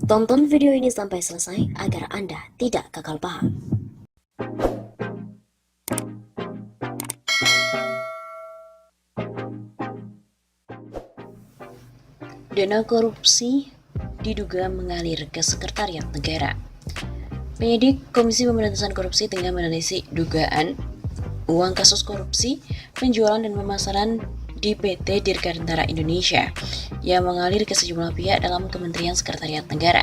Tonton video ini sampai selesai agar Anda tidak gagal paham. Dana korupsi diduga mengalir ke Sekretariat Negara. Penyidik Komisi Pemberantasan Korupsi tengah menelisik dugaan uang kasus korupsi penjualan dan pemasaran di PT Dirgantara Indonesia yang mengalir ke sejumlah pihak dalam Kementerian Sekretariat Negara.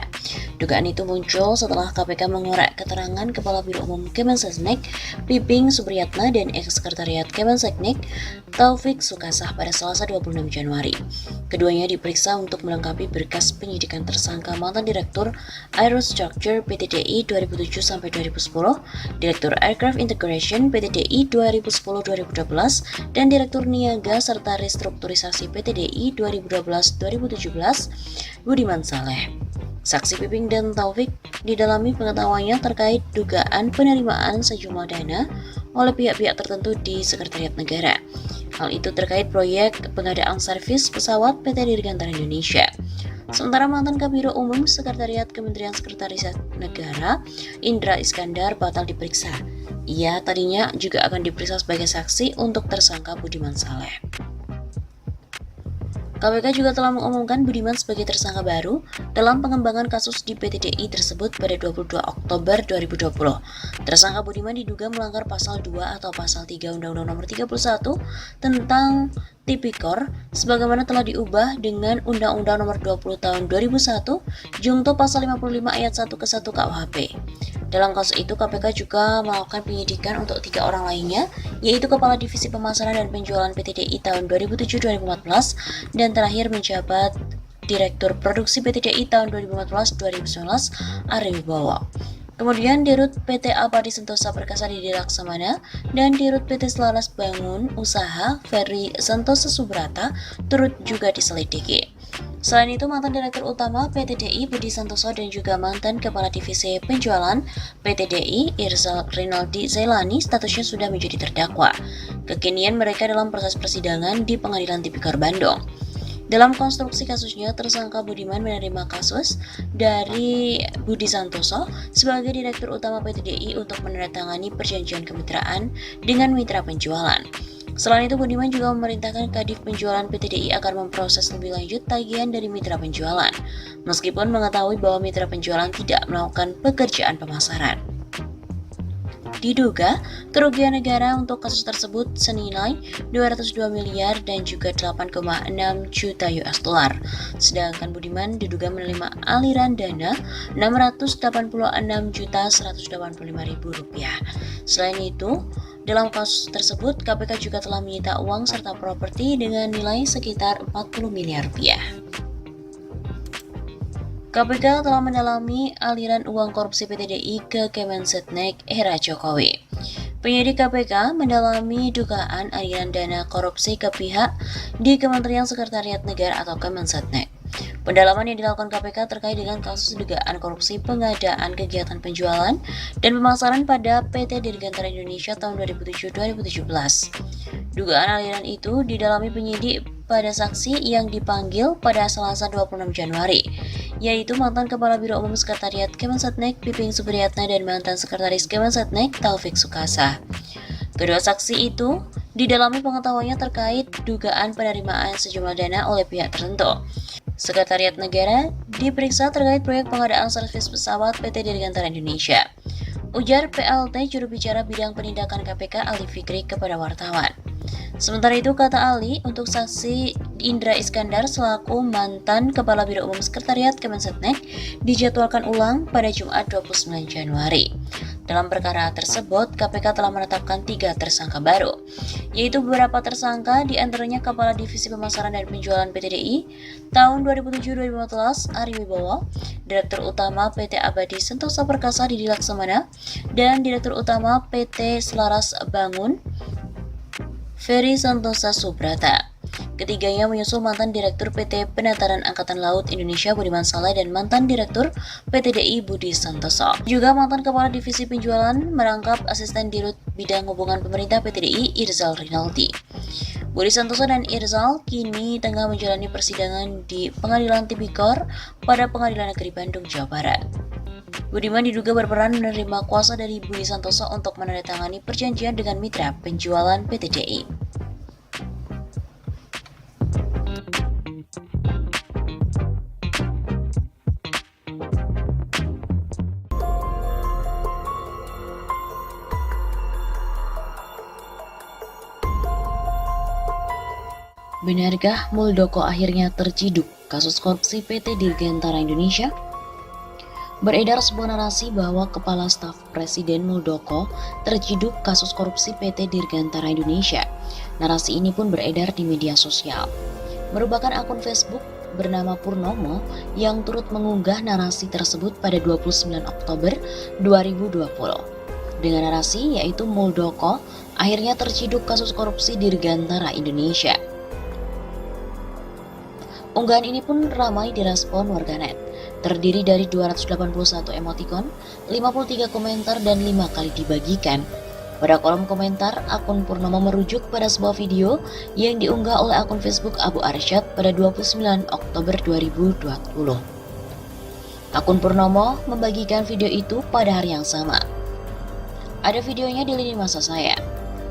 Dugaan itu muncul setelah KPK mengorek keterangan Kepala Biro Umum Kemensetnek, Piping Supriyatna, dan Eks-Sekretariat Kemensetnek, Taufik Sukasah pada Selasa 26 Januari. Keduanya diperiksa untuk melengkapi berkas penyidikan tersangka mantan Direktur Aerostructure PT-DI 2007-2010, Direktur Aircraft Integration PT-DI 2010-2012, dan Direktur Niaga serta Restrukturisasi PT-DI 2012-2017, Budiman Saleh. Saksi Piping dan Taufik didalami pengetahuannya terkait dugaan penerimaan sejumlah dana oleh pihak-pihak tertentu di Sekretariat Negara. Hal itu terkait proyek pengadaan servis pesawat PT Dirgantara Indonesia. Sementara mantan Kabiro Umum Sekretariat Kementerian Sekretaris Negara, Indra Iskandar, batal diperiksa. Ia tadinya juga akan diperiksa sebagai saksi untuk tersangka Budiman Saleh. KPK juga telah mengumumkan Budiman sebagai tersangka baru dalam pengembangan kasus di PT-DI tersebut pada 22 Oktober 2020. Tersangka Budiman diduga melanggar pasal 2 atau pasal 3 Undang-Undang Nomor 31 tentang Tipikor sebagaimana telah diubah dengan Undang-Undang Nomor 20 Tahun 2001 Jungto pasal 55 ayat 1 ke 1 KUHP. Dalam kasus itu, KPK juga melakukan penyidikan untuk 3 orang lainnya, yaitu Kepala Divisi Pemasaran dan Penjualan PT-DI tahun 2007-2014, dan terakhir menjabat Direktur Produksi PT-DI tahun 2014-2019, Ari Wibowo. Kemudian Dirut PT Abadi Sentosa Perkasa Didi Laksamana dan Dirut PT Selaras Bangun Usaha Ferry Santosa Subrata turut juga diselidiki. Selain itu, mantan Direktur Utama PT-DI Budi Santoso dan juga mantan Kepala Divisi Penjualan PT-DI Irzal Rinaldi Zailani statusnya sudah menjadi terdakwa. Kekinian mereka dalam proses persidangan di Pengadilan Tipikor Bandung. Dalam konstruksi kasusnya, tersangka Budiman menerima kasus dari Budi Santoso sebagai Direktur Utama PT-DI untuk menandatangani perjanjian kemitraan dengan mitra penjualan. Selain itu, Budiman juga memerintahkan Kadif Penjualan PT-DI agar memproses lebih lanjut tagihan dari mitra penjualan, meskipun mengetahui bahwa mitra penjualan tidak melakukan pekerjaan pemasaran. Diduga, kerugian negara untuk kasus tersebut senilai 202 miliar dan juga 8,6 juta US dollar. Sedangkan Budiman diduga menerima aliran dana 686.185.000 rupiah. Selain itu, dalam kasus tersebut, KPK juga telah menyita uang serta properti dengan nilai sekitar 40 miliar rupiah. KPK telah mendalami aliran uang korupsi PT-DI ke Kemensetnek era Jokowi. Penyidik KPK mendalami dugaan aliran dana korupsi ke pihak di Kementerian Sekretariat Negara atau Kemensetnek. Pendalaman yang dilakukan KPK terkait dengan kasus dugaan korupsi pengadaan kegiatan penjualan dan pemasaran pada PT Dirgantara Indonesia tahun 2007-2017. Dugaan aliran itu didalami penyidik pada saksi yang dipanggil pada Selasa 26 Januari, yaitu mantan Kepala Biro Umum Sekretariat Kemensetnek Piping Supriyatna dan mantan Sekretaris Kemensetnek Taufik Sukasah. Kedua saksi itu didalami pengetahuannya terkait dugaan penerimaan sejumlah dana oleh pihak tertentu. Sekretariat Negara diperiksa terkait proyek pengadaan servis pesawat PT Dirgantara Indonesia. Ujar PLT juru bicara bidang penindakan KPK Ali Fikri kepada wartawan. Sementara itu, kata Ali, untuk saksi Indra Iskandar selaku mantan Kepala Biro Umum Sekretariat Kemensetnek dijadwalkan ulang pada Jumat 29 Januari. Dalam perkara tersebut, KPK telah menetapkan 3 tersangka baru, yaitu beberapa tersangka diantaranya Kepala Divisi Pemasaran dan Penjualan PT-DI tahun 2007-2015 Ari Wibowo, Direktur Utama PT Abadi Sentosa Perkasa Didi Laksamana, dan Direktur Utama PT Selaras Bangun Ferry Santosa Subrata. Ketiganya menyusul mantan Direktur PT Penataran Angkatan Laut Indonesia Budiman Saleh dan mantan Direktur PT-DI Budi Santoso. Juga mantan Kepala Divisi Penjualan merangkap Asisten Dirut Bidang Hubungan Pemerintah PT-DI Irzal Rinaldi. Budi Santoso dan Irzal kini tengah menjalani persidangan di Pengadilan Tipikor pada Pengadilan Negeri Bandung, Jawa Barat. Budiman diduga berperan menerima kuasa dari Budi Santoso untuk menandatangani perjanjian dengan mitra penjualan PT DI. Benarkah Muldoko akhirnya terciduk kasus korupsi PT Dirgantara Indonesia? Beredar sebuah narasi bahwa Kepala Staf Presiden Muldoko terciduk kasus korupsi PT Dirgantara Indonesia. Narasi ini pun beredar di media sosial. Merupakan akun Facebook bernama Purnomo yang turut mengunggah narasi tersebut pada 29 Oktober 2020. Dengan narasi yaitu Muldoko akhirnya terciduk kasus korupsi Dirgantara Indonesia. Unggahan ini pun ramai direspon warganet. Terdiri dari 281 emotikon, 53 komentar, dan 5 kali dibagikan. Pada kolom komentar, akun Purnomo merujuk pada sebuah video yang diunggah oleh akun Facebook Abu Arsyad pada 29 Oktober 2020. Akun Purnomo membagikan video itu pada hari yang sama. Ada videonya di lini masa saya,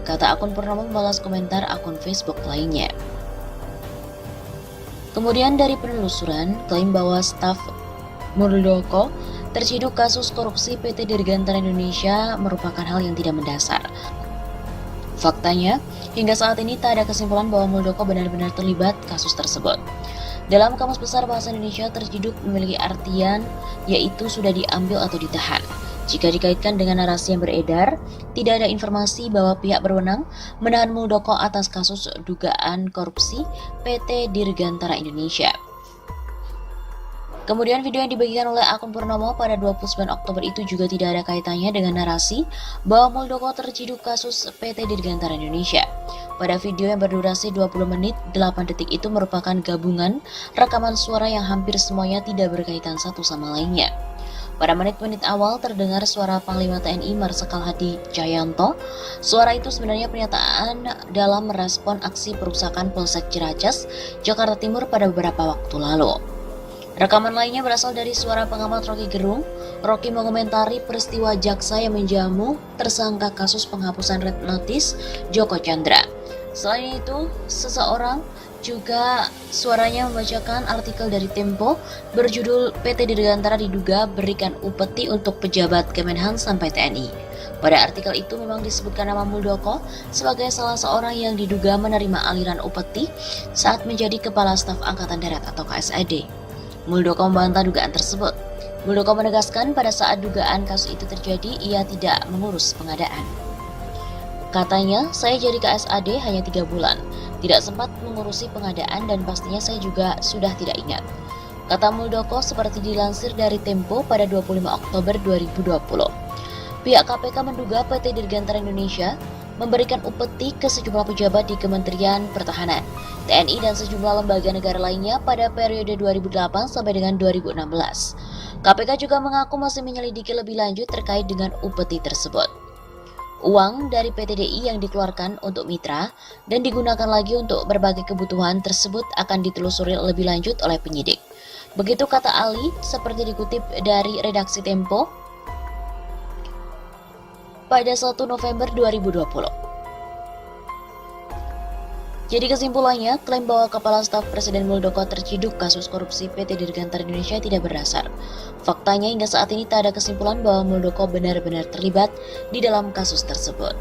kata akun Purnomo membalas komentar akun Facebook lainnya. Kemudian dari penelusuran, klaim bahwa staf Muldoko terciduk kasus korupsi PT Dirgantara Indonesia merupakan hal yang tidak mendasar. Faktanya, hingga saat ini tak ada kesimpulan bahwa Muldoko benar-benar terlibat kasus tersebut. Dalam Kamus Besar Bahasa Indonesia, terciduk memiliki artian yaitu sudah diambil atau ditahan. Jika dikaitkan dengan narasi yang beredar, tidak ada informasi bahwa pihak berwenang menahan Muldoko atas kasus dugaan korupsi PT Dirgantara Indonesia. Kemudian video yang dibagikan oleh akun Purnomo pada 29 Oktober itu juga tidak ada kaitannya dengan narasi bahwa Muldoko terciduk kasus PT Dirgantara Indonesia. Pada video yang berdurasi 20 menit 8 detik itu merupakan gabungan rekaman suara yang hampir semuanya tidak berkaitan satu sama lainnya. Pada menit-menit awal terdengar suara Panglima TNI Marsikal Hadi Cahyanto. Suara itu sebenarnya pernyataan dalam merespon aksi perusakan Polsek Ciracas, Jakarta Timur pada beberapa waktu lalu. Rekaman lainnya berasal dari suara pengamat Rocky Gerung. Rocky mengomentari peristiwa jaksa yang menjamu tersangka kasus penghapusan red notice Joko Chandra. Selain itu, seseorang juga suaranya membacakan artikel dari Tempo berjudul PT Dirgantara diduga berikan upeti untuk pejabat Kemenhan sampai TNI. Pada artikel itu memang disebutkan nama Muldoko sebagai salah seorang yang diduga menerima aliran upeti saat menjadi Kepala Staf Angkatan Darat atau KSAD. Muldoko membantah dugaan tersebut. Muldoko menegaskan pada saat dugaan kasus itu terjadi, ia tidak mengurus pengadaan. Katanya, saya jadi KSAD hanya 3 bulan, tidak sempat mengurusi pengadaan dan pastinya saya juga sudah tidak ingat. Kata Muldoko seperti dilansir dari Tempo pada 25 Oktober 2020. Pihak KPK menduga PT Dirgantara Indonesia memberikan upeti ke sejumlah pejabat di Kementerian Pertahanan, TNI dan sejumlah lembaga negara lainnya pada periode 2008 sampai dengan 2016. KPK juga mengaku masih menyelidiki lebih lanjut terkait dengan upeti tersebut. Uang dari PT DI yang dikeluarkan untuk mitra dan digunakan lagi untuk berbagai kebutuhan tersebut akan ditelusuri lebih lanjut oleh penyidik. Begitu kata Ali, seperti dikutip dari redaksi Tempo pada 1 November 2020. Jadi kesimpulannya, klaim bahwa Kepala Staf Presiden Muldoko terciduk kasus korupsi PT Dirgantara Indonesia tidak berdasar. Faktanya hingga saat ini tak ada kesimpulan bahwa Muldoko benar-benar terlibat di dalam kasus tersebut.